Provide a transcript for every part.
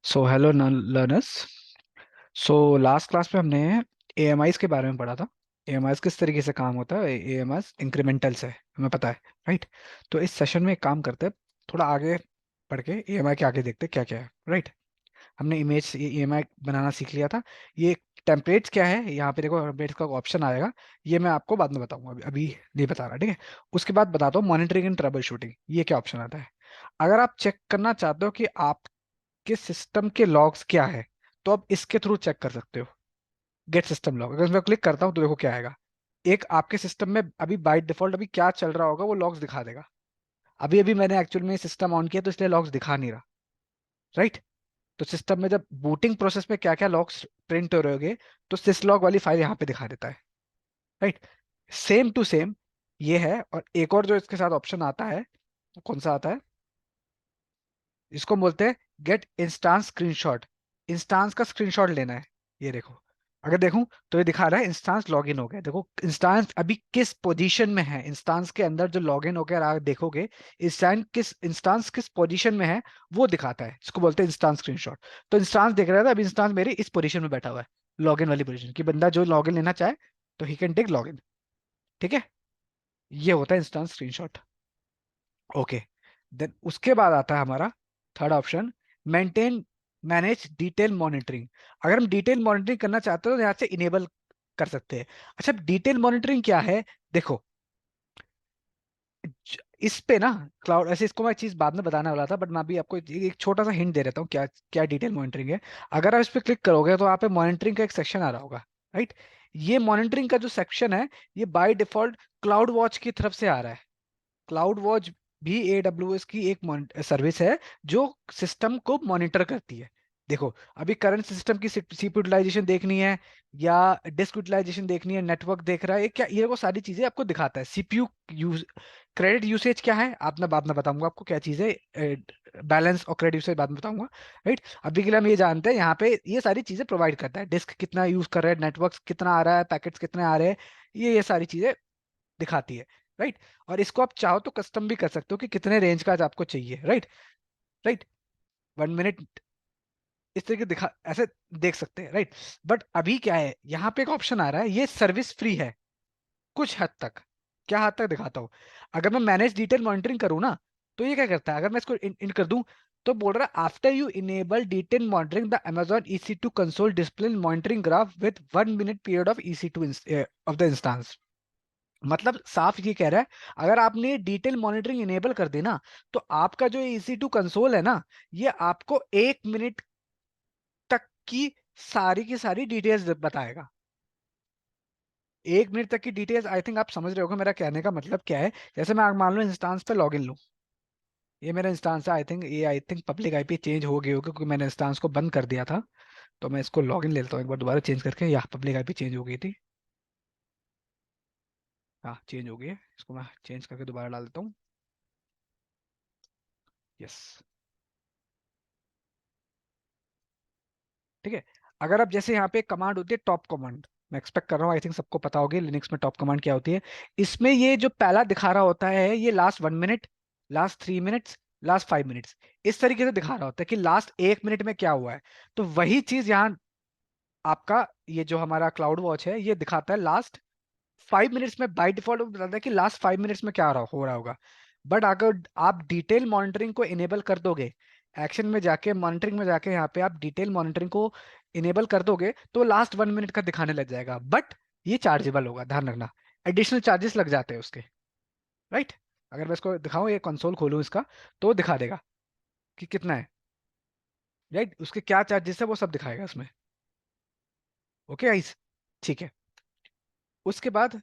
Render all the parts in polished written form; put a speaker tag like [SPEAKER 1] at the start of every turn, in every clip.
[SPEAKER 1] So hello learners. So last class में हमने एएमआईज के बारे में पढ़ा था। एएमआईज किस तरीके से काम होता है, एएमआईज इंक्रीमेंटल्स है, हमें पता है, राइट। तो इस सेशन में एक काम करते हैं, थोड़ा आगे पढ़ के एएमआई के आगे देखते हैं क्या क्या है, राइट। हमने इमेज एएमआई बनाना सीख लिया था। ये टेम्पलेट्स क्या है, यहाँ पे देखो टेम्पलेट्स का ऑप्शन आएगा। ये मैं आपको बाद में बताऊंगा, अभी अभी नहीं बता रहा, ठीक है। उसके बाद बताता हूँ मॉनिटरिंग एंड ट्रबल शूटिंग, ये क्या ऑप्शन आता है। अगर आप चेक करना चाहते हो कि आप कि सिस्टम के लॉग्स क्या है, तो आप इसके थ्रू चेक कर सकते हो। गेट सिस्टम लॉग, अगर मैं क्लिक करता हूँ तो देखो क्या आएगा। एक आपके सिस्टम में अभी बाय डिफॉल्ट अभी क्या चल रहा होगा वो लॉग्स दिखा देगा। अभी अभी मैंने एक्चुअल में सिस्टम ऑन किया तो इसलिए लॉग्स दिखा नहीं रहा, राइट। तो सिस्टम में जब बूटिंग प्रोसेस में क्या क्या लॉग्स प्रिंट हो रहे होंगे, तो सिस लॉग वाली फाइल यहाँ पे दिखा देता है, राइट। सेम टू सेम ये है। और एक और जो इसके साथ ऑप्शन आता है, कौन सा आता है, इसको बोलते हैं गेट इंस्टांस स्क्रीनशॉट। इंस्टांस का स्क्रीनशॉट लेना है। ये देखो, अगर देखूं तो ये दिखा रहा है इंस्टांस लॉगिन हो गया। देखो इंस्टांस अभी किस पोजीशन में है, इंस्टांस के अंदर जो लॉगिन हो गया, आप देखोगे इंस्टांस किस पोजीशन में है वो दिखाता है। इसको बोलते हैं इंस्टांस स्क्रीनशॉट। तो इंस्टांस देख रहा था, अभी इंस्टांस मेरी इस पोजीशन में बैठा हुआ है, लॉगिन वाली पोजीशन की। बंदा जो लॉगिन लेना चाहे तो ही कैन टेक लॉगिन, ठीक है। ये होता है इंस्टांस स्क्रीनशॉट। ओके, देन उसके बाद आता है हमारा third option, maintain manage detail monitoring. अगर हम डिटेल मॉनिटरिंग करना चाहते हो तो यहाँ से इनेबल कर सकते हैं। अच्छा, डिटेल मॉनिटरिंग क्या है, देखो इस पे ना क्लाउड, ऐसे इसको मैं चीज बाद में बताने वाला था, बट मैं अभी आपको एक छोटा सा हिंट दे देता हूँ क्या क्या डिटेल मॉनिटरिंग है। अगर आप इस पे क्लिक करोगे तो यहाँ पे मॉनिटरिंग का एक सेक्शन आ रहा होगा, राइट। ये मॉनिटरिंग का जो सेक्शन है, ये बाय डिफॉल्ट क्लाउड वॉच की तरफ से आ रहा है। क्लाउड वॉच भी AWS की एक सर्विस है जो सिस्टम को मॉनिटर करती है। देखो, अभी करंट सिस्टम की सीपीयू यूटिलाइजेशन देखनी है या डिस्क यूटिलाइजेशन देखनी है, नेटवर्क देख रहा है, ये क्या, ये वो सारी चीजें आपको दिखाता है। सीपीयू यूज, क्रेडिट यूसेज क्या है, आप मैं बाद में बताऊंगा आपको क्या चीज है। बैलेंस और क्रेडिट यूसेज बाद में बताऊंगा, राइट। अभी के लिए हम ये जानते हैं यहाँ पे ये सारी चीजें प्रोवाइड करता है। डिस्क कितना यूज कर रहे हैं, नेटवर्क कितना आ रहा है, पैकेट्स कितने आ रहे हैं, ये सारी चीजें दिखाती है, राइट। और इसको आप चाहो तो कस्टम भी कर सकते हो कि कितने रेंज का आज आपको चाहिए, राइट। राइट, 1 मिनट इस तरीके दिखा, ऐसे देख सकते हैं, राइट। बट अभी क्या है, यहाँ पे एक ऑप्शन आ रहा है, ये सर्विस फ्री है कुछ हद तक। क्या हद तक दिखाता हूँ, अगर मैं मैनेज डिटेल मॉनिटरिंग करूँ ना, तो ये क्या करता है, अगर मैं इसको इन कर दूं, तो बोल रहा है after you enable detail monitoring the Amazon EC2 console display monitoring graph with 1 minute period of EC2 of the instance. मतलब साफ ये कह रहा है, अगर आपने डिटेल मॉनिटरिंग इनेबल कर दी ना, तो आपका जो EC2 कंसोल है ना, ये आपको 1 मिनट तक की सारी डिटेल्स बताएगा। 1 मिनट तक की डिटेल्स, आई थिंक आप समझ रहे होगे मेरा कहने का मतलब क्या है। जैसे मैं मान लो इंस्टांस पे लॉगिन लूँ, ये मेरा इंस्टांस है, I think public IP change हो गई होगी क्योंकि मैंने इंस्टांस को बंद कर दिया था। तो मैं इसको लॉगिन ले लेता हूँ एक बार दोबारा चेंज करके, या पब्लिक आईपी चेंज हो गई थी। हाँ चेंज हो गई है, इसको मैं चेंज करके दोबारा डाल देता हूँ। यस, ठीक है। अगर आप जैसे यहाँ पे कमांड होती है टॉप कमांड, मैं एक्सपेक्ट कर रहा हूँ, आई थिंक सबको पता होगी लिनक्स में टॉप कमांड क्या होती है। इसमें ये जो पहला दिखा रहा होता है, ये last 1 minute, last 3 minutes, last 5 minutes, इस तरीके से दिखा रहा होता है कि लास्ट 1 मिनट में क्या हुआ है। तो वही चीज यहाँ आपका ये जो हमारा क्लाउड वॉच है ये दिखाता है लास्ट 5 मिनट्स में। बाय डिफॉल्ट बताता है कि लास्ट 5 मिनट्स में क्या हो रहा होगा। बट अगर आप डिटेल मॉनिटरिंग को इनेबल कर दोगे, एक्शन में जाके मॉनिटरिंग में जाके यहाँ पे आप डिटेल मॉनिटरिंग को इनेबल कर दोगे, तो लास्ट 1 मिनट का दिखाने लग जाएगा। बट ये चार्जेबल होगा, ध्यान रखना, एडिशनल चार्जेस लग जाते हैं उसके, राइट। अगर मैं इसको दिखाऊं, ये कंसोल खोलूं इसका, तो दिखा देगा कि कितना है, राइट। उसके क्या चार्जेस है वो सब दिखाएगा उसमें। ओके गाइस, ठीक है। उसके बाद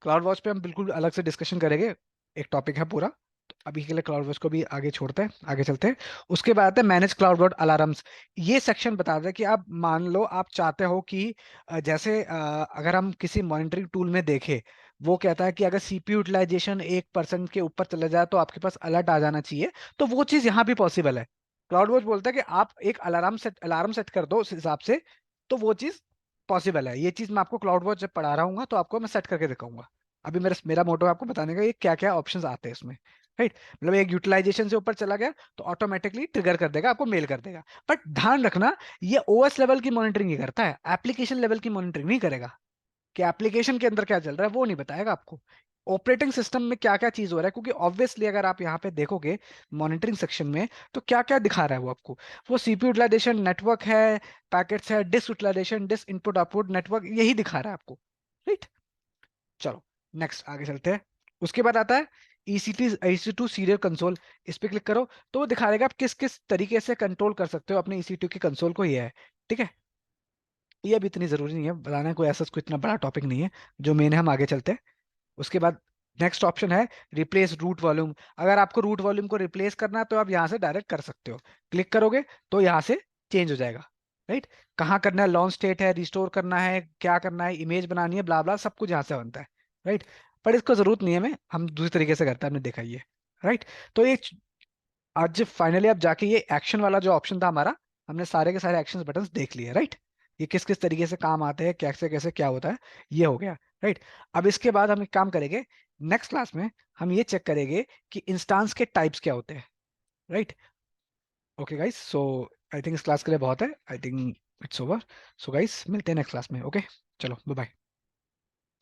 [SPEAKER 1] क्लाउड वॉच पे हम बिल्कुल अलग से डिस्कशन करेंगे, एक टॉपिक है पूरा। तो अभी के लिए क्लाउड वॉच को भी आगे छोड़ते हैं, आगे चलते हैं। उसके बाद है मैनेज क्लाउड वॉच अलार्म्स। ये सेक्शन बताता है कि आप मान लो आप चाहते हो कि जैसे अगर हम किसी मॉनिटरिंग टूल में देखें, वो कहता है कि अगर सीपीयू यूटिलाइजेशन 1% के ऊपर चला जाए तो आपके पास अलर्ट आ जाना चाहिए। तो वो चीज यहाँ भी पॉसिबल है। क्लाउड वॉच बोलता है कि आप एक अलार्म सेट कर दो उस हिसाब से, तो वो चीज पॉसिबल है। ये चीज मैं आपको क्लाउड वॉच जब पढ़ा रहा हूँ तो आपको मैं सेट करके दिखाऊंगा। अभी मेरा मेरा मोटो है आपको बताने का ये क्या क्या ऑप्शंस आते हैं इसमें, राइट, मतलब एक यूटिलाइजेशन से ऊपर चला गया तो ऑटोमेटिकली ट्रिगर कर देगा, आपको मेल कर देगा। बट ध्यान रखना, ये ओएस लेवल की मॉनिटरिंग ही करता है, एप्लीकेशन लेवल की मॉनिटरिंग नहीं करेगा। कि एप्लीकेशन के अंदर क्या चल रहा है वो नहीं बताएगा आपको, ऑपरेटिंग सिस्टम में क्या क्या चीज हो रहा है, क्योंकि ऑब्वियसली अगर आप यहाँ पे देखोगे मॉनिटरिंग सेक्शन में, तो क्या क्या दिखा रहा है वो आपको, वो सीपीयू यूटिलाइजेशन, नेटवर्क है, पैकेट्स है, disk utilisation, disk input output network, यही दिखा रहा है आपको। राइट, चलो नेक्स्ट आगे चलते हैं। उसके बाद आता है EC2 सीरियल कंसोल। इस पे क्लिक करो तो वो दिखा देगा आप किस किस तरीके से कंट्रोल कर सकते हो अपने EC2 की कंसोल को, ये है। ठीक है, ये भी इतनी जरूरी नहीं है बताना, कोई ऐसा कोई इतना बड़ा टॉपिक नहीं है। जो मेन है हम आगे चलते हैं। उसके बाद नेक्स्ट ऑप्शन है रिप्लेस रूट वॉल्यूम। अगर आपको रूट वॉल्यूम को रिप्लेस करना है तो आप यहाँ से डायरेक्ट कर सकते हो, क्लिक करोगे तो यहाँ से चेंज हो जाएगा। राइट, कहाँ करना है, लॉन्च स्टेट है, रिस्टोर करना है, क्या करना है, इमेज बनानी है, ब्ला ब्ला सब कुछ यहाँ से बनता है। राइट, पर इसको जरूरत नहीं है, मैं हम दूसरी तरीके से करते हैं, हमने देखा ही है। राइट, तो ये आज फाइनली अब जाके ये एक्शन वाला जो ऑप्शन था हमारा, हमने सारे के सारे एक्शन बटन्स देख लिए। राइट, ये किस किस तरीके से काम आते हैं, कैसे कैसे क्या होता है, ये हो गया। राइट, अब इसके बाद हम एक काम करेंगे, नेक्स्ट क्लास में हम ये चेक करेंगे कि इंस्टांस के टाइप्स क्या होते हैं। Right, okay guys, so I think इस क्लास के लिए बहुत है, I think it's over. So guys मिलते हैं नेक्स्ट क्लास में, ओके, चलो बाय बाय।